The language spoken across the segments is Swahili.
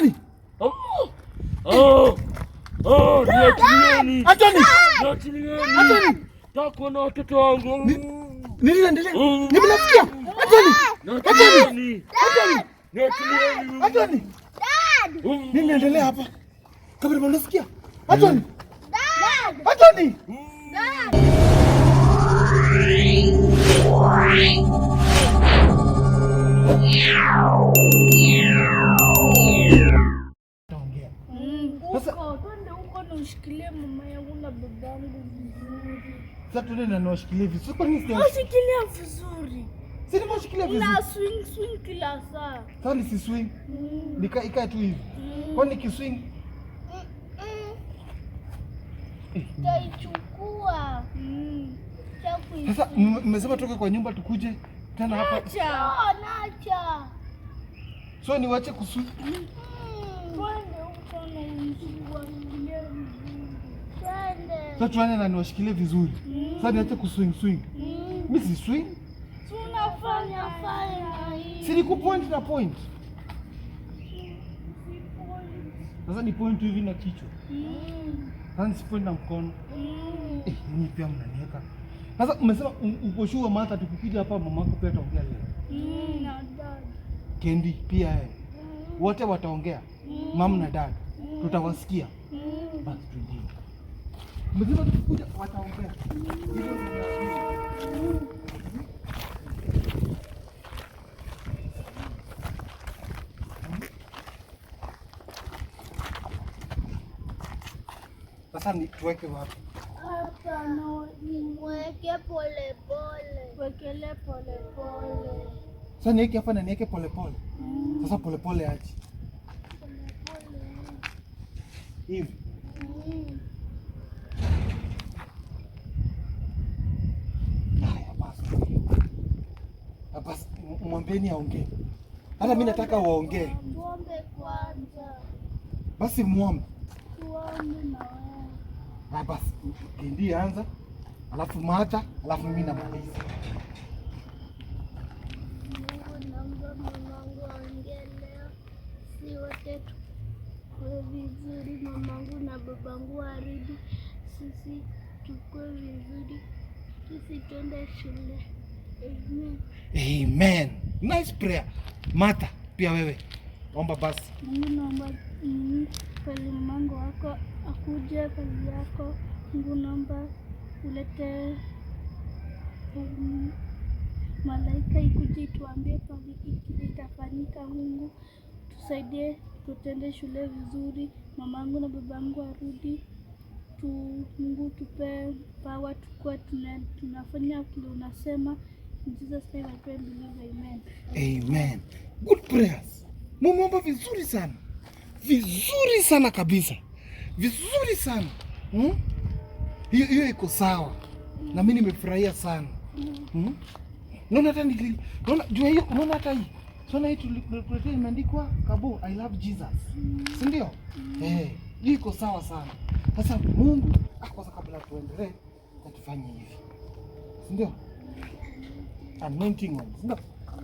Anthony. Niachilieni. Anthony. Niachilieni. Anthony. Tako na watoto wangu. Nini inaendelea? Nimesikia. Anthony. Niachilieni. Anthony. Nini inaendelea hapa? Kama unasikia? Anthony. Anthony. Sasa twende huko na ushikilie mama yangu na babangu vizuri. Sasa twende na niwashikilie vizuri. Kwa nini ushikilia vizuri? Si nimeshikilia vizuri. Na swing kila saa. Sasa si swing. Ikae tu hivi. Kwani kiswing Taichukua. Sasa mmesema toke kwa nyumba tukuje tena hapa. Nacha. So niwache kuswing. Twende huko na ushikilie vizuri. Twende. Sasa tuane na niwashikilie vizuri. Sasa niache kuswing. Mimi si swing. Tunafanya hii. Si niku point na point. Sasa ni point hivi na kichwa. Sasa si point na mkono. Mimi pia mnaniweka. Sasa umesema uko sure Martha tukikuja hapa mamako pia ataongea leo. Na dad. Kendi pia yeye. Wote wataongea. Mama na dad. Tutawasikia. Basi tuingie. Mzima tukikuja wataongea. Hivyo ndio. Sasa ni tuweke wapi? Hapa no, niweke pole pole. Wekele pole pole. Sasa niweke hapa na niweke pole pole. Sasa pole pole aje. Hivi. Haya basi. Basi mwambieni aongee. Hata mimi nataka waongee. Muombe kwanza. Basi muombe. Tuombe na wewe. Basi Kendi anza, alafu Martha, alafu mimi namaliza. Mungu naomba mamangu aongee leo. Si wote tukue vizuri, mamangu na babangu warudi. Sisi tukue vizuri. Sisi twende shule. Amen. Amen. Nice prayer. Martha, pia wewe omba basi. Mungu naomba pale mamangu wako akuje kazi yako. Mungu naomba ulete malaika ikuje tuambie pale itafanyika. Mungu tusaidie, tutende shule vizuri, mamangu na babangu arudi. Mungu tupe power, tukue tunafanya kile unasema. In Jesus name I pray and believe, amen. Amen. Good prayers. Mumeomba vizuri sana. Vizuri sana kabisa. Vizuri sana. Hiyo iko sawa. Na mimi nimefurahia sana. Naona hata naona jua hiyo, unaona hata hii. Sona hii tulikuletea imeandikwa Kabo I love Jesus. Si ndio? Hiyo iko sawa sana. Sasa Mungu kwanza kabla tuendelee tufanye hivi. Si ndio? Anointing on. No.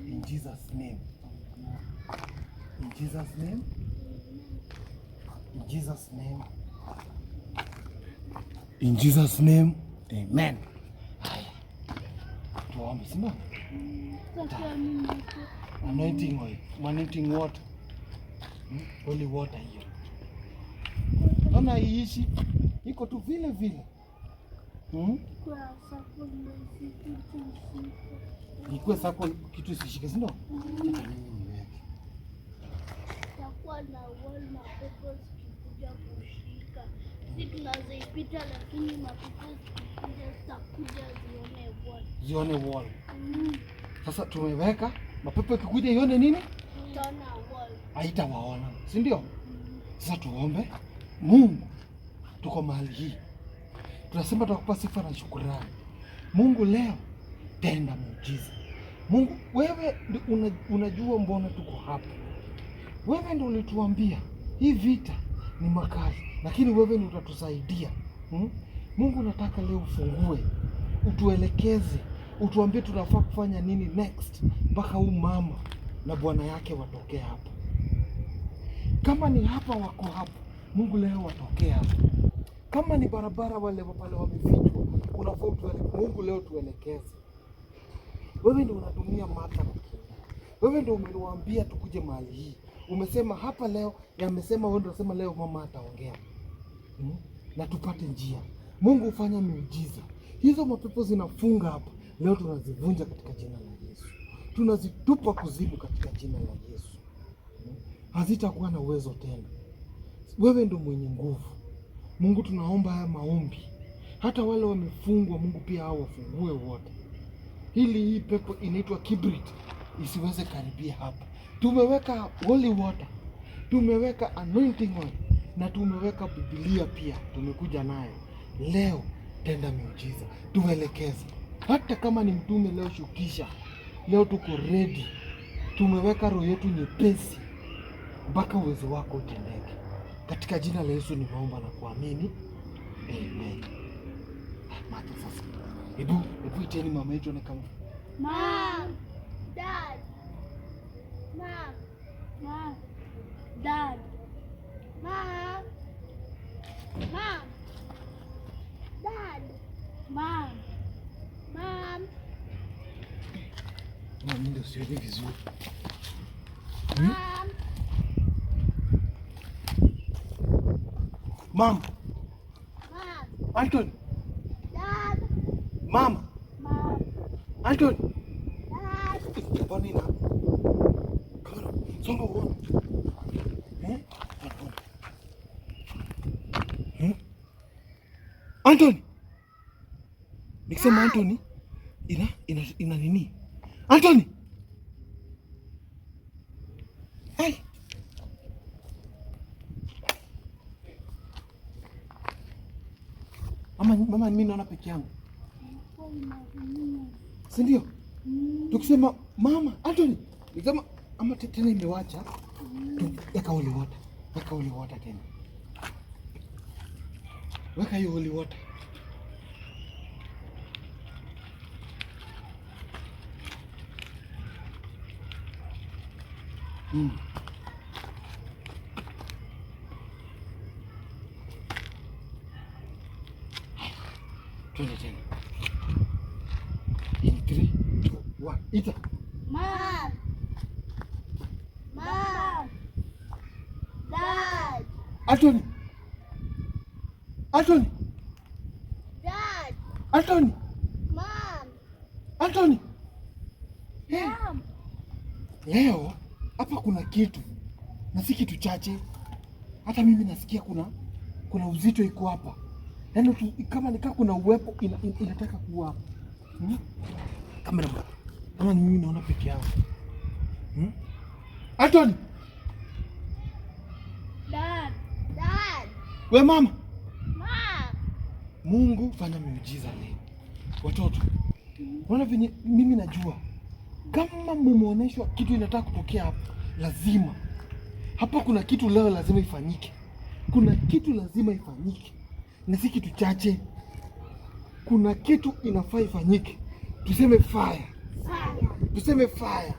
In Jesus name. In Jesus name. In Jesus name. In Jesus name. Amen. Haya. Tuombe, si ndio? Anointing oil. Anointing water. Holy water hiyo. Naona iishi iko tu vile vile. Ikuwe sako kitu isishike, si ndio? Takuwa na wall mapepo zikikuja kushika. Sisi tunazoipita lakini mapepo zikikuja zitakuja zione wall. Zione wall. Sasa tumeweka mapepo ikikuja ione nini? Tuna wall. Haitawaona, si ndio? Sasa tuombe. Mungu, tuko mahali hii. Tunasema tunakupa sifa na shukrani. Mungu leo tenda muujiza. Mungu wewe unajua mbona tuko hapa. Wewe ndio ulituambia hii vita ni makali, lakini wewe ndio utatusaidia. Mungu nataka leo ufungue, utuelekeze, utuambie tunafaa kufanya nini next mpaka huyu mama na bwana yake watokee hapa. Kama ni hapa wako hapa, Mungu leo watokee hapa. Kama ni barabara wale pale wamefichwa, unafaa Mungu leo tuelekeze. Wewe ndio unatumia Martha na King. Wewe ndio umeniwaambia tukuje mahali hii. Umesema hapa leo, na amesema wewe ndio unasema leo mama ataongea. Na tupate njia. Mungu hufanya miujiza. Hizo mapepo zinafunga hapa. Leo tunazivunja katika jina la Yesu. Tunazitupa kuzimu katika jina la Yesu. Hazitakuwa na uwezo tena. Wewe ndio mwenye nguvu. Mungu, tunaomba haya maombi. Hata wale wamefungwa, Mungu pia hao wafungue wote. Hii pepo inaitwa kibrit isiweze karibia hapa. Tumeweka holy water, tumeweka anointing oil na tumeweka Biblia pia tumekuja nayo. Leo tenda miujiza, tuelekeze. Hata kama ni mtume leo shukisha. Leo tuko ready. Tumeweka roho yetu nyepesi mpaka uwezo wako utendeke. Katika jina la Yesu nimeomba na kuamini. Amen. Martha sasa. Hebu iteni mama yetu na kama. Mom, Dad. Mom, Dad. Mom, Dad. Mom. Mimi ndio sioni vizuri. Mom. Anton. Dad. Mama. Anton. Dad. Bonina. Karo, songa uone. Anton. Nikisema Anthony ina nini? Anthony. Hey. Mama mimi naona peke yangu. Si ndio? Tukisema mama Anthony, nikisema ama tena imewacha. Weka holy water. Weka holy water tena. Weka hiyo holy water. Twende tena. In 3, 2, 1. Ita. Mom. Dad. Anthony. Dad. Anthony. Mom. Anthony. Hey. Mom. Leo hapa kuna kitu. Na si kitu chache. Hata mimi nasikia kuna uzito iko hapa. Yaani kama nikaa kuna uwepo inataka kuwa hapa. Kamera bwana. Kama mimi naona peke yangu. Anthony. Dad. We mama. Mom. Mungu fanya miujiza leo. Watoto. Unaona venye mimi najua. Kama mumeonyeshwa kitu inataka kutokea hapa, lazima. Hapa kuna kitu leo lazima ifanyike. Kuna kitu lazima ifanyike. Na si kitu chache. Kuna kitu inafaa ifanyike. Tuseme fire. Tuseme fire.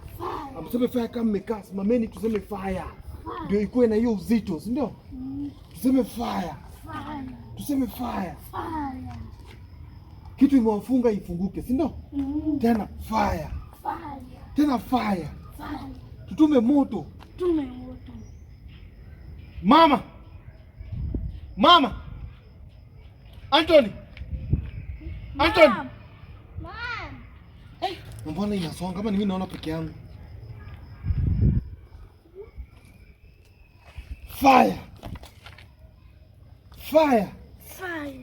Tuseme fire kama mmekaa, simameni tuseme fire. Ndio ikuwe na hiyo uzito, si ndio? Tuseme fire. Tuseme fire. Kitu imewafunga ifunguke, si ndio? Tena fire. Tena fire. Tutume moto. Mama. Anthony. Mom. Mbona inasonga kama mimi naona peke yangu? Fire.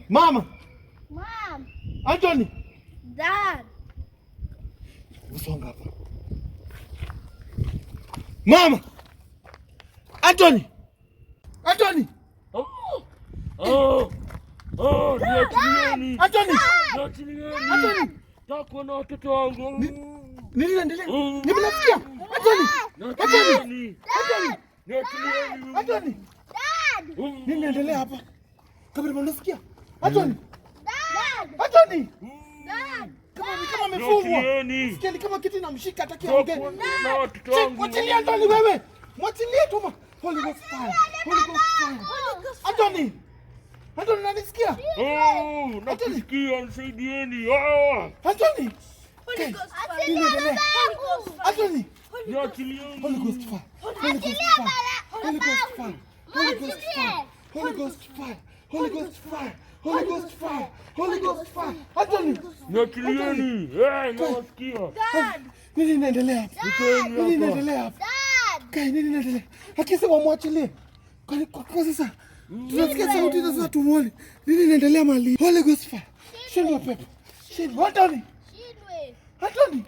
Mama. Anthony. Dad. Usonga hapa. Mama. Anthony. Niachilieni. Anthony. Niachilieni. Takuwa na watoto wangu. Nini inaendelea? Nimesikia. Anthony. Niachilieni. Nini inaendelea hapa? Kama unasikia? Anthony. Kama amefungwa. Sikia kama kitu inamshika hataki aongee. Mwachilie Anthony wewe. Mwachilie tu. Holy Ghost fire. Holy Ghost fire. Anthony. Anthony, unanisikia? Nakusikia, nisaidieni. Anthony. Ninaendelea. Anthony. Niachilieni. Holy Ghost fire. Holy Ghost fire. Holy Ghost fire. Holy Ghost fire. Holy Ghost fire. Holy Ghost fire. Holy Ghost fire. Holy Ghost fire. Anthony. Niachilieni. Nawasikia. Nini inaendelea hapa? Nini inaendelea hapa? Kai, nini inaendelea? Akisema mwachilie. Kwa sasa tunasikia sauti za watu muone. Nini inaendelea mali? Holy Ghost fire. Shindwa pepo. Shindwa Anthony. Anthony.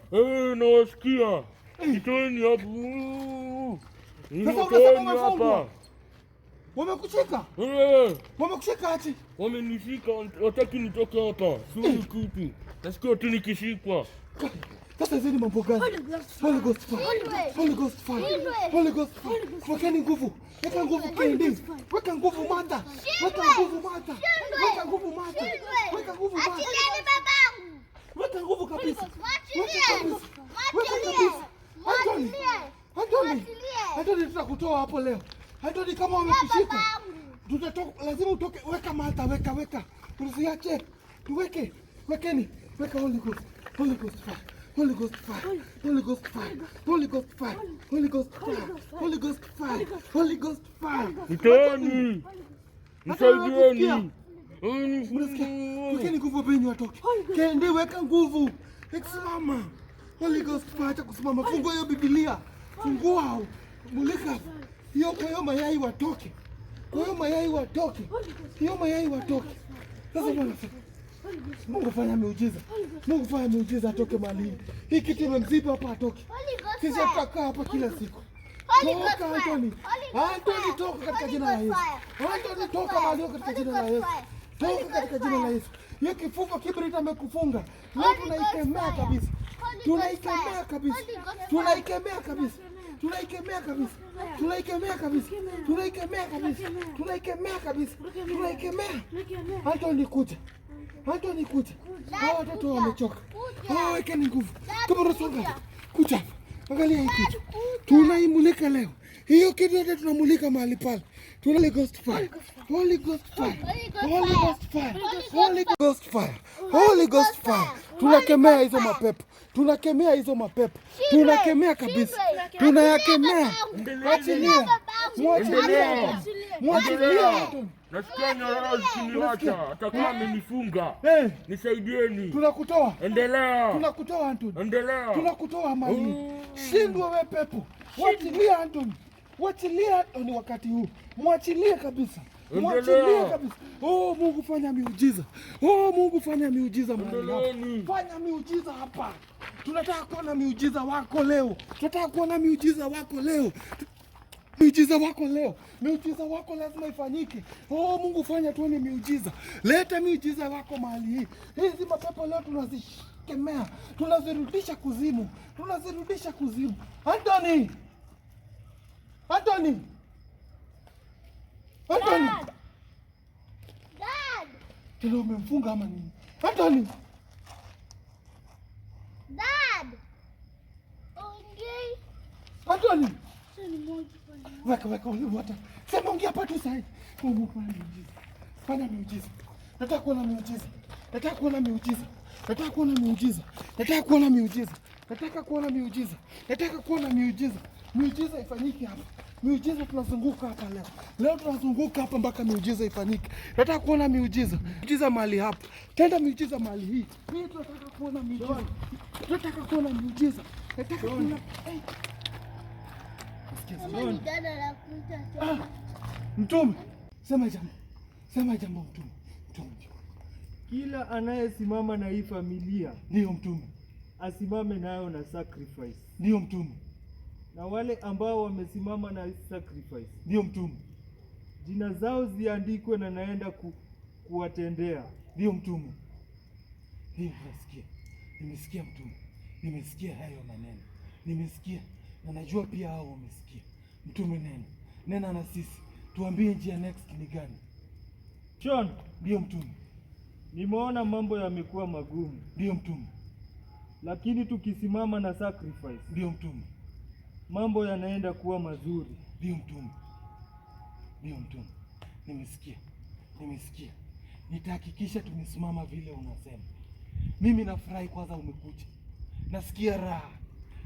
Nawasikia. Nitoeni hapo. Sasa unasema umefungwa. Wamekushika? Wamekushika ati? Wamenishika, wataki nitoke hapa. Sio kitu. Nasikia tu nikishikwa. Sasa hizi ni mambo gani? Holy Ghost fire. Holy Ghost fire. Holy Ghost fire. Wekeni nguvu. Weka nguvu Kendi. Weka nguvu Martha. Weka nguvu Martha. Weka nguvu Martha. Weka nguvu Martha. Weka nguvu kabisa. Weka kabisa. Weka kabisa. Anthony. Anthony. Anthony, tutakutoa hapo leo. Anthony, kama wamekushika tutatoka, lazima utoke. Weka Martha, weka. Usiache. Tuweke. Wekeni. Weka Holy Ghost. Holy Ghost fire. Holy Ghost fire. Holy Ghost fire. Holy Ghost fire. Holy Ghost fire. Holy Ghost fire. Holy Ghost fire. Nitoeni. Nisaidieni. Wekeni nguvu benyu watoke. Kendi, weka nguvu. Simama. Holy Ghost fire. Acha kusimama. Fungua hiyo Biblia. Fungua. Mulika. Hiyo mayai watoke. Hiyo mayai watoke. Hiyo mayai watoke. Sasa bwana, Mungu fanya miujiza. Mungu fanya miujiza, atoke mahali. Hii kitu imemziba hapa, atoke. Sisi tutakaa hapa kila siku. Toka Anthony. Anthony, toka katika jina la Yesu. Anthony, toka mahali katika jina la Yesu. Toka katika jina la Yesu. Hiyo kifungo kibrita amekufunga. Leo tunaikemea kabisa. Tunaikemea kabisa. Tunaikemea kabisa. Tunaikemea kabisa. Tunaikemea kabisa. Tunaikemea kabisa. Tunaikemea kabisa. Tunaikemea. Anthony, kuja. Anthony, kuja. Hao watoto wamechoka. Hao, wekeni nguvu. Kama unasonga. Kuja. Angalia hii kitu. Tunaimulika leo. Hiyo kitu yote tunamulika mahali pale. Holy Ghost fire. Holy Ghost fire. Holy Ghost fire. Holy Ghost fire. Holy Ghost fire. Tunakemea hizo mapepo. Tunakemea hizo mapepo. Tunakemea kabisa. Tunayakemea. Achilia. Mwachilia. Mwachilia. Nasikia nyororo zikiniacha, atakuwa amenifunga. Nisaidieni. Tunakutoa. Endelea. Tunakutoa Anthony. Endelea. Tunakutoa mali. Shindwa wewe pepo. Mwachilia Anthony. Mwachilia Anthony wakati huu. Mwachilie kabisa. Mwachilie kabisa. Oh, Mungu fanya miujiza. Oh, Mungu fanya miujiza mahali hapa. Fanya miujiza hapa. Tunataka kuona miujiza wako leo. Tunataka kuona miujiza wako leo. Miujiza wako leo. Miujiza wako lazima ifanyike. Oh, Mungu fanya tuone miujiza. Leta miujiza wako mahali hii. Hizi mapepo leo tunazikemea. Tunazirudisha kuzimu. Tunazirudisha kuzimu. Anthony. Anthony. Anthony. Dad. Tena umemfunga ama nini? Anthony. Dad. Ongei. Anthony. Sasa moja. Weka uliwata. Sema ongea hapa tu sasa. Mungu fanya miujiza. Fanya miujiza. Nataka kuona miujiza. Nataka kuona miujiza. Nataka kuona miujiza. Nataka kuona miujiza. Nataka kuona miujiza. Nataka kuona miujiza. Miujiza ifanyike hapa. Miujiza tunazunguka hapa leo. Leo tunazunguka hapa mpaka miujiza ifanyike. Nataka kuona miujiza. Miujiza mahali hapa. Tenda miujiza mahali hii. Mimi tunataka kuona miujiza. Tunataka kuona miujiza. Nataka kuona. Mtume, sema jambo. Sema jambo mtume. Mtume. Kila anayesimama na hii familia Ndio mtume. asimame nayo na sacrifice. Ndio mtume. Na wale ambao wamesimama na sacrifice, Ndio mtume. jina zao ziandikwe na naenda kuwatendea. Ndio mtume. Ndio nasikia. Nimesikia mtume. Nimesikia hayo maneno. Nimesikia. Na najua pia hao wamesikia. Mtume, nena na sisi. Tuambie njia next ni gani? John, Ndio mtume. nimeona mambo yamekuwa magumu, Ndio mtume. lakini tukisimama na sacrifice, Ndio mtume. mambo yanaenda kuwa mazuri. Ndio mtume. Ndio mtume, nimesikia. Nitahakikisha tumesimama vile unasema. Mimi nafurahi kwanza umekuja, nasikia raha.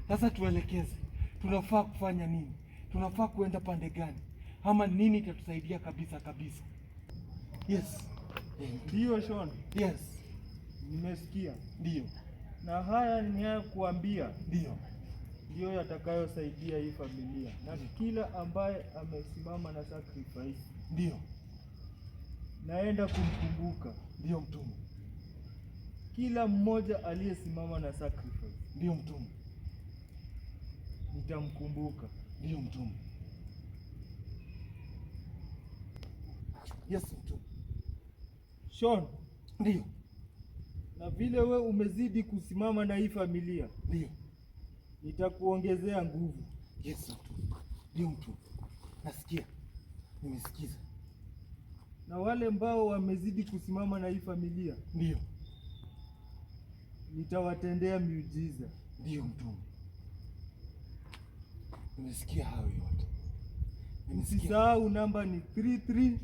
Sasa tuelekeze, tunafaa kufanya nini? Tunafaa kuenda pande gani? Ama nini itatusaidia kabisa? Yes. Ndio Sean. Yes. Nimesikia. Ndio. Na haya ni haya kuambia. Ndio yatakayosaidia hii familia na kila ambaye amesimama na sacrifice. Ndio. Naenda kumkumbuka. Ndio mtume. Kila mmoja aliyesimama na sacrifice. Ndio mtume. Nitamkumbuka. Ndio mtume. Yes mtume. Sean. Ndio. Na vile we umezidi kusimama na hii familia. Ndio. Nitakuongezea nguvu. Yes mtume. Ndio mtume. Nasikia. Nimesikiza. Na wale ambao wamezidi kusimama na hii familia. Ndio. Nitawatendea miujiza. Ndio mtume. Nimesikia hayo yote. Usisahau namba ni 330.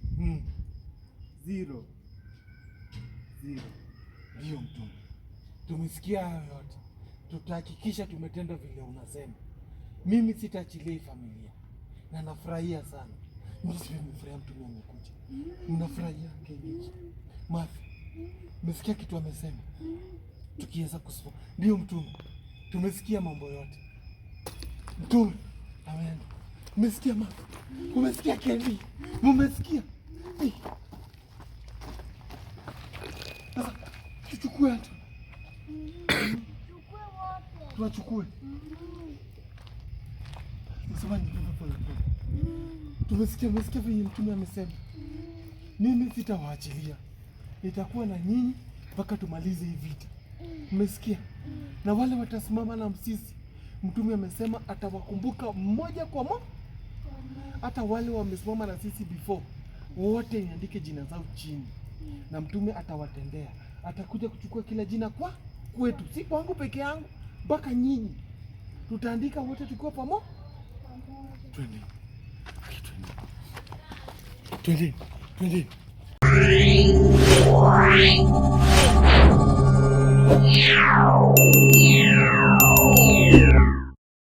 Ndio mtume. Tumesikia hayo yote. Tutahakikisha tumetenda vile unasema. Mimi sitaachilia familia. Na nafurahia sana. Mimi nimefurahia mtume amekuja. Ninafurahia kenyeji. Mafi. Umesikia kitu amesema? Tukiweza kusoma. Ndio mtume. Tumesikia mambo yote. Mtume. Amen. Umesikia Mafi? Umesikia Kendi? Umesikia? Sasa tuchukue hata. Tuwachukue. Msemaji pole. Tumesikia vile mtume amesema. Mimi sitawaachilia. Nitakuwa na nyinyi mpaka tumalize hii vita. Umesikia? Na wale watasimama na msisi, mtume amesema atawakumbuka mmoja kwa mmoja. Hata wale wamesimama na sisi before, wote niandike jina zao chini. Na mtume atawatendea. Atakuja kuchukua kila jina kwa kwetu, si kwangu peke yangu, mpaka nyinyi. Tutaandika wote tukiwa pamoja. Twende.